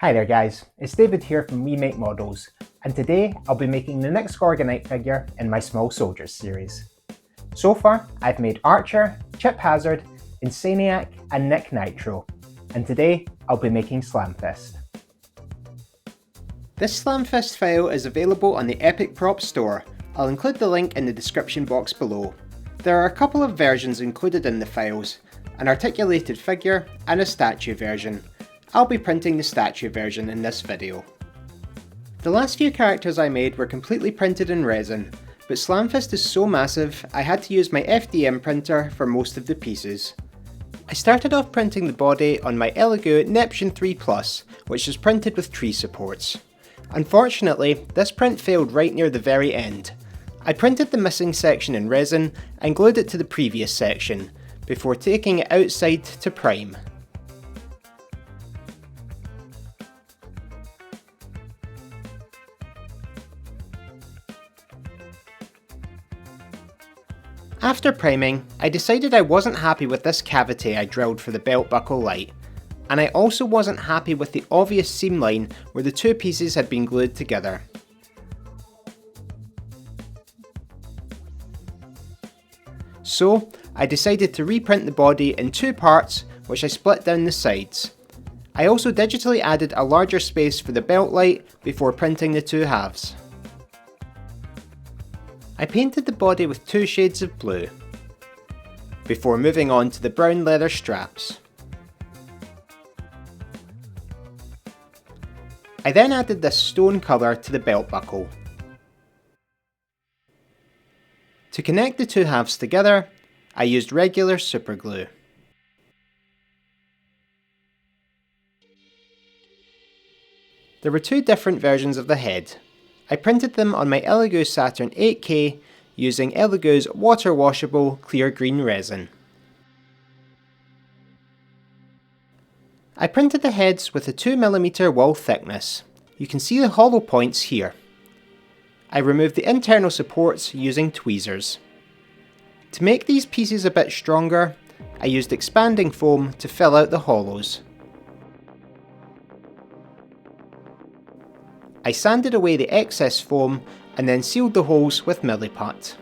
Hi there guys, it's David here from We Make Models, and today I'll be making the next Gorgonite figure in my Small Soldiers series. So far, I've made Archer, Chip Hazard, Insaniac and Nick Nitro, and today I'll be making Slamfist. This Slamfist file is available on the Epic Prop store. I'll include the link in the description box below. There are a couple of versions included in the files, an articulated figure and a statue version. I'll be printing the statue version in this video. The last few characters I made were completely printed in resin, but Slamfist is so massive I had to use my FDM printer for most of the pieces. I started off printing the body on my Elegoo Neptune 3 Plus, which is printed with tree supports. Unfortunately, this print failed right near the very end. I printed the missing section in resin and glued it to the previous section, before taking it outside to prime. After priming, I decided I wasn't happy with this cavity I drilled for the belt buckle light, and I also wasn't happy with the obvious seam line where the two pieces had been glued together. So, I decided to reprint the body in two parts, which I split down the sides. I also digitally added a larger space for the belt light before printing the two halves. I painted the body with two shades of blue, before moving on to the brown leather straps. I then added this stone colour to the belt buckle. To connect the two halves together, I used regular super glue. There were two different versions of the head. I printed them on my Elegoo Saturn 8K using Elegoo's water washable clear green resin. I printed the heads with a 2mm wall thickness. You can see the hollow points here. I removed the internal supports using tweezers. To make these pieces a bit stronger, I used expanding foam to fill out the hollows. I sanded away the excess foam and then sealed the holes with Milliput.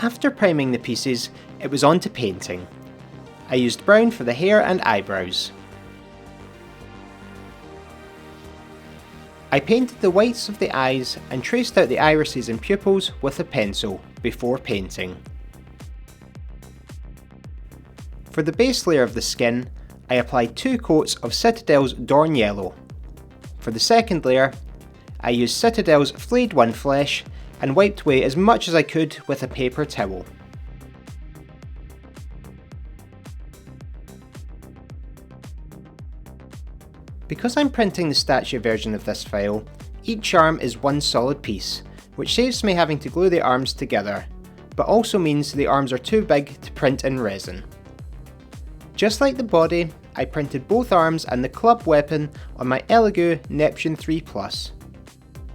After priming the pieces, it was on to painting. I used brown for the hair and eyebrows. I painted the whites of the eyes and traced out the irises and pupils with a pencil before painting. For the base layer of the skin, I applied 2 coats of Citadel's Dorn Yellow. For the second layer, I used Citadel's Flayed One Flesh and wiped away as much as I could with a paper towel. Because I'm printing the statue version of this file, each arm is one solid piece, which saves me having to glue the arms together, but also means the arms are too big to print in resin. Just like the body, I printed both arms and the club weapon on my Elegoo Neptune 3 Plus.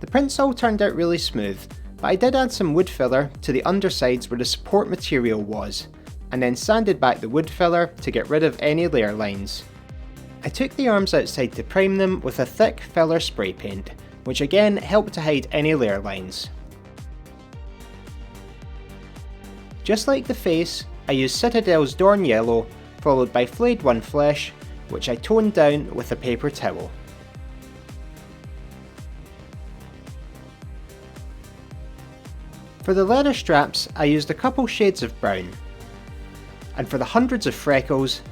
The prints all turned out really smooth, but I did add some wood filler to the undersides where the support material was, and then sanded back the wood filler to get rid of any layer lines. I took the arms outside to prime them with a thick filler spray paint, which again helped to hide any layer lines. Just like the face, I used Citadel's Dorn Yellow, followed by Flayed One Flesh, which I toned down with a paper towel. For the leather straps, I used a couple shades of brown. And for the hundreds of freckles,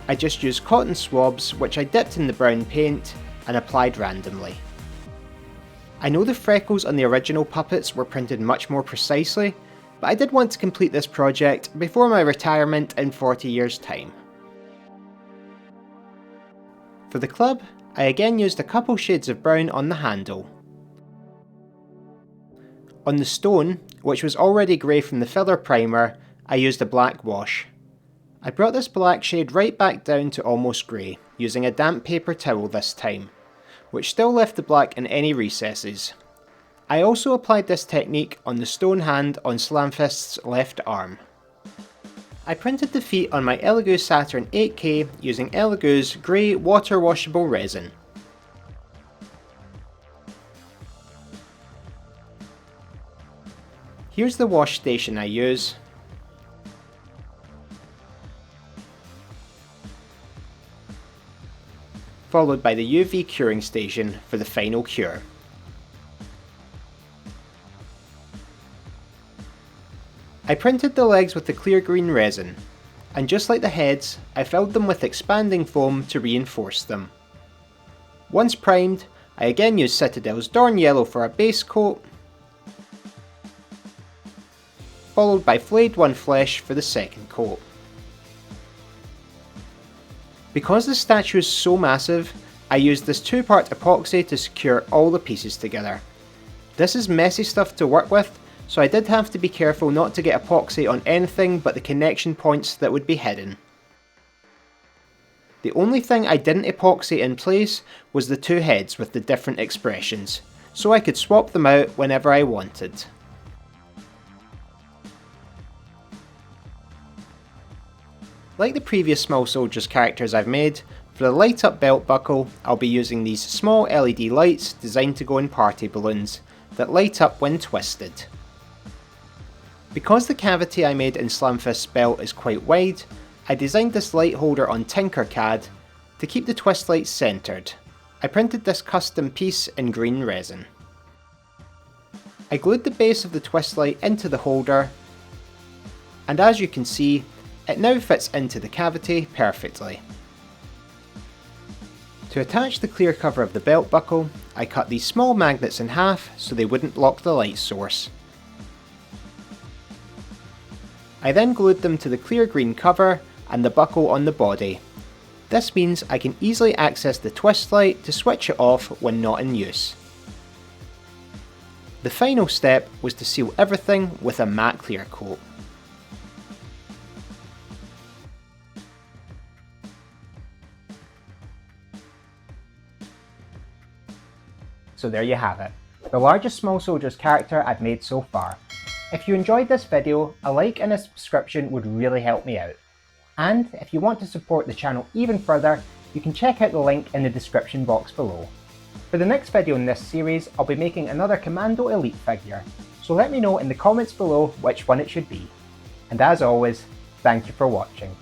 I just used cotton swabs which I dipped in the brown paint and applied randomly. I know the freckles on the original puppets were printed much more precisely, but I did want to complete this project before my retirement in 40 years' time. For the club, I again used a couple shades of brown on the handle. On the stone, which was already grey from the filler primer, I used a black wash. I brought this black shade right back down to almost grey, using a damp paper towel this time, which still left the black in any recesses. I also applied this technique on the stone hand on Slamfist's left arm. I printed the feet on my Elegoo Saturn 8K using Elegoo's grey water washable resin. Here's the wash station I use. Followed by the UV curing station for the final cure. I printed the legs with the clear green resin, and just like the heads, I filled them with expanding foam to reinforce them. Once primed, I again used Citadel's Dorn Yellow for a base coat, followed by Flayed One Flesh for the second coat. Because the statue is so massive, I used this 2-part epoxy to secure all the pieces together. This is messy stuff to work with, so I did have to be careful not to get epoxy on anything but the connection points that would be hidden. The only thing I didn't epoxy in place was the 2 heads with the different expressions, so I could swap them out whenever I wanted. Like the previous Small Soldiers characters I've made, for the light up belt buckle I'll be using these small LED lights designed to go in party balloons that light up when twisted. Because the cavity I made in Slamfist's belt is quite wide, I designed this light holder on Tinkercad to keep the twist lights centred. I printed this custom piece in green resin. I glued the base of the twist light into the holder, and as you can see, it now fits into the cavity perfectly. To attach the clear cover of the belt buckle, I cut these small magnets in half so they wouldn't block the light source. I then glued them to the clear green cover and the buckle on the body. This means I can easily access the twist light to switch it off when not in use. The final step was to seal everything with a matte clear coat. So there you have it, the largest Small Soldiers character I've made so far. If you enjoyed this video, a like and a subscription would really help me out. And if you want to support the channel even further, you can check out the link in the description box below. For the next video in this series, I'll be making another Commando Elite figure, so let me know in the comments below which one it should be. And as always, thank you for watching.